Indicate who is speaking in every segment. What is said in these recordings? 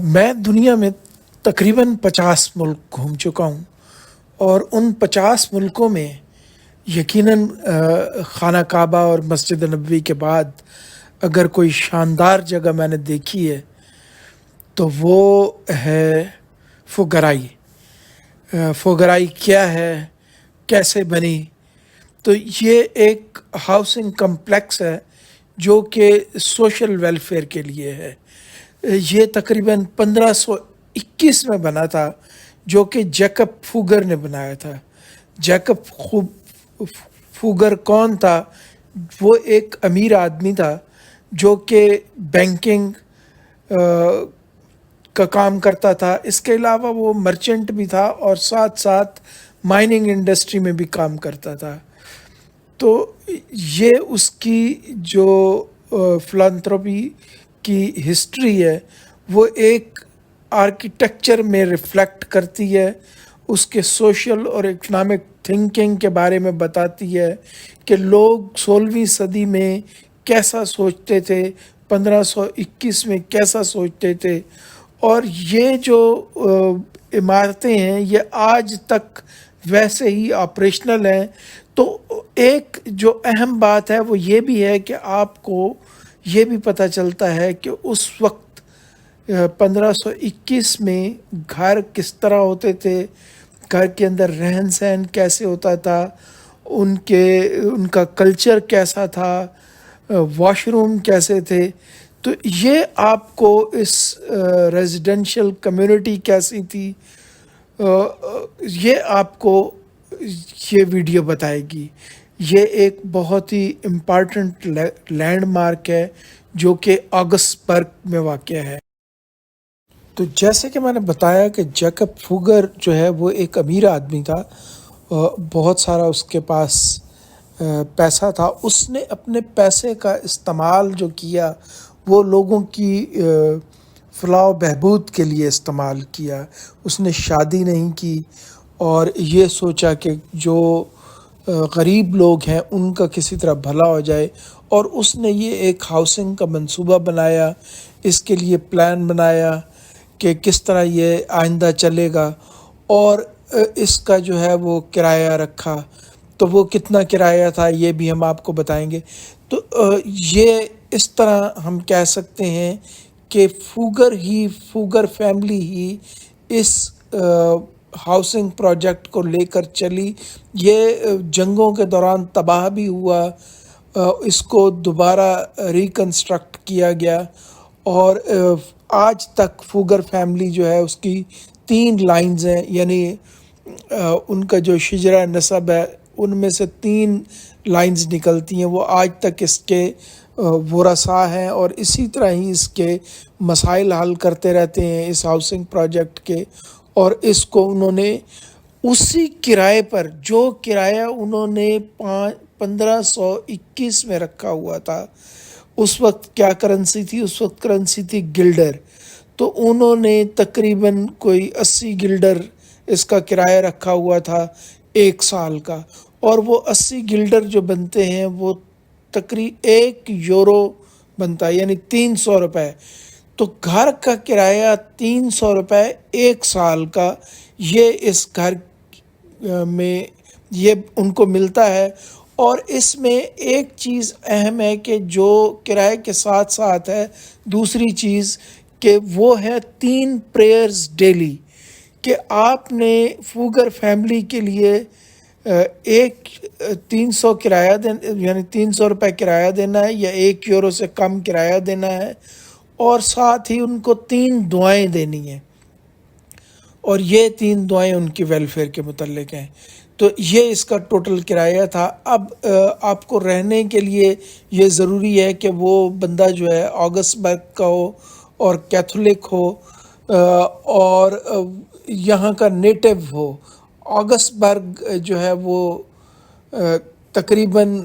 Speaker 1: میں دنیا میں تقریباً 50 ملک گھوم چکا ہوں، اور ان 50 ملکوں میں یقیناً خانہ کعبہ اور مسجد نبوی کے بعد اگر کوئی شاندار جگہ میں نے دیکھی ہے تو وہ ہے فوگرائی۔ فوگرائی کیا ہے، کیسے بنی؟ تو یہ ایک ہاؤسنگ کمپلیکس ہے جو کہ سوشل ویلفیئر کے لیے ہے۔ یہ تقریباً 1521 میں بنا تھا، جو کہ جیکب فوگر نے بنایا تھا۔ جیکب فوگر کون تھا؟ وہ ایک امیر آدمی تھا جو کہ بینکنگ کا کام کرتا تھا۔ اس کے علاوہ وہ مرچنٹ بھی تھا اور ساتھ ساتھ مائننگ انڈسٹری میں بھی کام کرتا تھا۔ تو یہ اس کی جو فلانتھروپی کی ہسٹری ہے وہ ایک آرکیٹیکچر میں ریفلیکٹ کرتی ہے، اس کے سوشل اور اکنامک تھنکنگ کے بارے میں بتاتی ہے کہ لوگ 16ویں صدی میں کیسا سوچتے تھے، 1521 میں کیسا سوچتے تھے، اور یہ جو عمارتیں ہیں یہ آج تک ویسے ہی آپریشنل ہیں۔ تو ایک جو اہم بات ہے وہ یہ بھی ہے کہ آپ کو یہ بھی پتہ چلتا ہے کہ اس وقت 1521 میں گھر کس طرح ہوتے تھے، گھر کے اندر رہن سہن کیسے ہوتا تھا، ان کا کلچر کیسا تھا، واش روم کیسے تھے۔ تو یہ آپ کو اس ریزیڈنشل کمیونٹی کیسی تھی، یہ آپ کو یہ ویڈیو بتائے گی۔ یہ ایک بہت ہی امپارٹنٹ لینڈ مارک ہے جو کہ آگسبرگ میں واقع ہے۔ تو جیسے کہ میں نے بتایا کہ جیکب فوگر جو ہے وہ ایک امیر آدمی تھا، بہت سارا اس کے پاس پیسہ تھا۔ اس نے اپنے پیسے کا استعمال جو کیا وہ لوگوں کی فلاح و بہبود کے لیے استعمال کیا۔ اس نے شادی نہیں کی اور یہ سوچا کہ جو غریب لوگ ہیں ان کا کسی طرح بھلا ہو جائے، اور اس نے یہ ایک ہاؤسنگ کا منصوبہ بنایا، اس کے لیے پلان بنایا کہ کس طرح یہ آئندہ چلے گا، اور اس کا جو ہے وہ کرایہ رکھا۔ تو وہ کتنا کرایہ تھا یہ بھی ہم آپ کو بتائیں گے۔ تو یہ اس طرح ہم کہہ سکتے ہیں کہ فوگر فیملی ہی اس ہاؤسنگ پروجیکٹ کو لے کر چلی۔ یہ جنگوں کے دوران تباہ بھی ہوا، اس کو دوبارہ ریکنسٹرکٹ کیا گیا، اور آج تک فوگر فیملی جو ہے اس کی 3 لائنز ہیں، یعنی ان کا جو شجرہ نسب ہے ان میں سے 3 لائنز نکلتی ہیں۔ وہ آج تک اس کے ورثاء ہیں اور اسی طرح ہی اس کے مسائل حل کرتے رہتے ہیں اس ہاؤسنگ پروجیکٹ کے، اور اس کو انہوں نے اسی کرائے پر، جو کرایہ انہوں نے 1521 میں رکھا ہوا تھا۔ اس وقت کیا کرنسی تھی؟ اس وقت کرنسی تھی گلڈر۔ تو انہوں نے تقریباً کوئی 80 گلڈر اس کا کرایہ رکھا ہوا تھا 1 سال کا، اور وہ 80 گلڈر جو بنتے ہیں وہ تقریباً 1 یورو بنتا ہے، یعنی 300 روپے۔ تو گھر کا کرایہ 300 روپے 1 سال کا، یہ اس گھر میں یہ ان کو ملتا ہے۔ اور اس میں ایک چیز اہم ہے کہ جو کرائے کے ساتھ ساتھ ہے، دوسری چیز کہ وہ ہے 3 پریئرز ڈیلی، کہ آپ نے فوگر فیملی کے لیے 300 کرایہ یعنی 300 روپے کرایہ دینا ہے، یا 1 یورو سے کم کرایہ دینا ہے، اور ساتھ ہی ان کو 3 دعائیں دینی ہیں، اور یہ 3 دعائیں ان کی ویلفیئر کے متعلق ہیں۔ تو یہ اس کا ٹوٹل کرایہ تھا۔ اب آپ کو رہنے کے لیے یہ ضروری ہے کہ وہ بندہ جو ہے آگسبرگ کا ہو اور کیتھولک ہو، اور یہاں کا نیٹو ہو۔ آگسبرگ جو ہے وہ تقریباً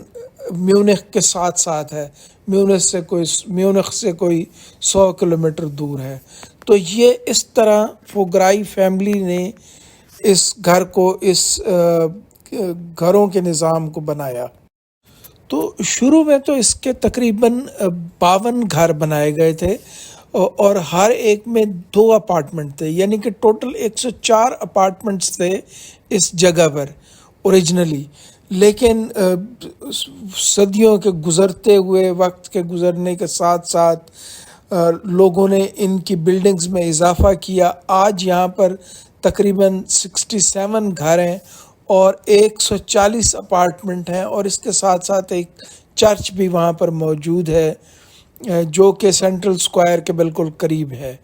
Speaker 1: میونخ کے ساتھ ساتھ ہے، میونخ سے کوئی 100 کلومیٹر دور ہے۔ تو یہ اس طرح فوگرائی فیملی نے اس گھر کو، اس گھروں کے نظام کو بنایا۔ تو شروع میں تو اس کے تقریباً 52 گھر بنائے گئے تھے، اور ہر ایک میں 2 اپارٹمنٹ تھے، یعنی کہ ٹوٹل 104 اپارٹمنٹس تھے اس جگہ پر اوریجنلی. لیکن صدیوں کے گزرتے ہوئے، وقت کے گزرنے کے ساتھ ساتھ لوگوں نے ان کی بلڈنگز میں اضافہ کیا. آج یہاں پر تقریباً 67 گھر ہیں اور 140 اپارٹمنٹ ہیں، اور اس کے ساتھ ساتھ ایک چرچ بھی وہاں پر موجود ہے جو کہ سینٹرل اسکوائر کے بالکل قریب ہے.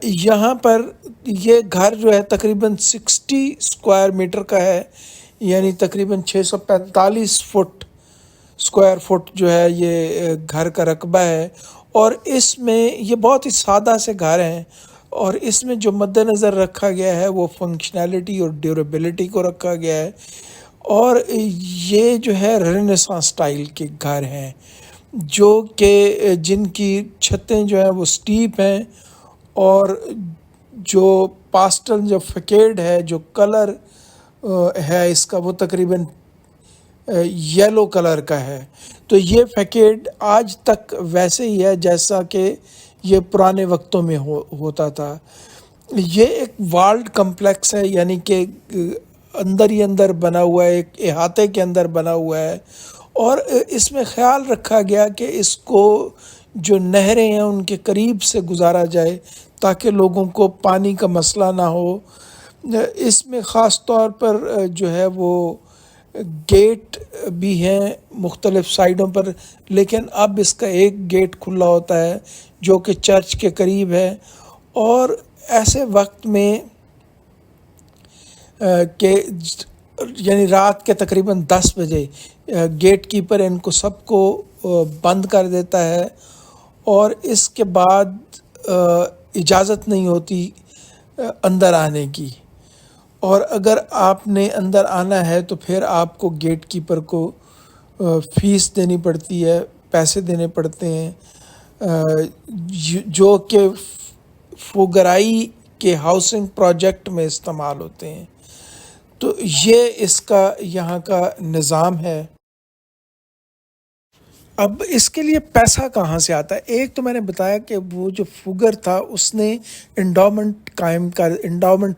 Speaker 1: یہاں پر یہ گھر جو ہے تقریباً 60 اسکوائر میٹر کا ہے، یعنی تقریباً 645 اسکوائر فٹ جو ہے یہ گھر کا رقبہ ہے. اور اس میں یہ بہت ہی سادہ سے گھر ہیں، اور اس میں جو مد نظر رکھا گیا ہے وہ فنکشنالٹی اور ڈیوریبلٹی کو رکھا گیا ہے. اور یہ جو ہے رینیسانس سٹائل کے گھر ہیں، جو کہ جن کی چھتیں جو ہیں وہ سٹیپ ہیں، اور جو پاسٹل جو فیکیڈ ہے، جو کلر ہے اس کا، وہ تقریباً یلو کلر کا ہے. تو یہ فیکیڈ آج تک ویسے ہی ہے جیسا کہ یہ پرانے وقتوں میں ہوتا تھا. یہ ایک والڈ کمپلیکس ہے، یعنی کہ اندر ہی اندر بنا ہوا ہے، ایک احاطے کے اندر بنا ہوا ہے. اور اس میں خیال رکھا گیا کہ اس کو جو نہریں ہیں ان کے قریب سے گزارا جائے تاکہ لوگوں کو پانی کا مسئلہ نہ ہو. اس میں خاص طور پر جو ہے وہ گیٹ بھی ہیں مختلف سائڈوں پر، لیکن اب اس کا ایک گیٹ کھلا ہوتا ہے جو کہ چرچ کے قریب ہے. اور ایسے وقت میں کہ یعنی رات کے تقریباً 10 بجے گیٹ کیپر ان کو سب کو بند کر دیتا ہے، اور اس کے بعد اجازت نہیں ہوتی اندر آنے کی. اور اگر آپ نے اندر آنا ہے تو پھر آپ کو گیٹ کیپر کو فیس دینی پڑتی ہے، پیسے دینے پڑتے ہیں، جو کہ فوگرائی کے ہاؤسنگ پروجیکٹ میں استعمال ہوتے ہیں. تو یہ اس کا یہاں کا نظام ہے. اب اس کے لیے پیسہ کہاں سے آتا ہے؟ ایک تو میں نے بتایا کہ وہ جو فگر تھا اس نے انڈاؤمنٹ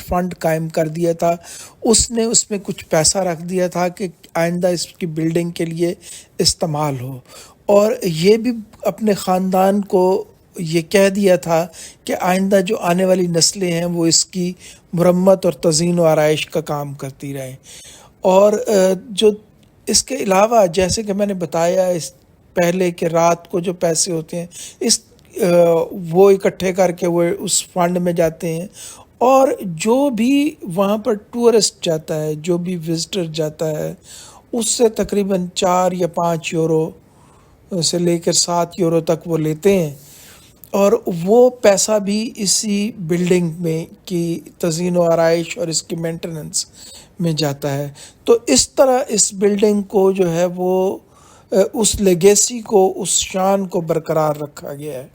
Speaker 1: فنڈ قائم کر دیا تھا. اس نے اس میں کچھ پیسہ رکھ دیا تھا کہ آئندہ اس کی بلڈنگ کے لیے استعمال ہو، اور یہ بھی اپنے خاندان کو یہ کہہ دیا تھا کہ آئندہ جو آنے والی نسلیں ہیں وہ اس کی مرمت اور تزئین و آرائش کا کام کرتی رہیں. اور جو اس کے علاوہ جیسے کہ میں نے بتایا اس پہلے کہ رات کو جو پیسے ہوتے ہیں اس وہ اکٹھے کر کے وہ اس فنڈ میں جاتے ہیں. اور جو بھی وہاں پر ٹورسٹ جاتا ہے، جو بھی وزٹر جاتا ہے، اس سے تقریباً 4 یا 5 یورو سے لے کر 7 یورو تک وہ لیتے ہیں، اور وہ پیسہ بھی اسی بلڈنگ میں کی تزئین و آرائش اور اس کی مینٹیننس میں جاتا ہے. تو اس طرح اس بلڈنگ کو جو ہے وہ اس لیگیسی کو، اس شان کو برقرار رکھا گیا ہے.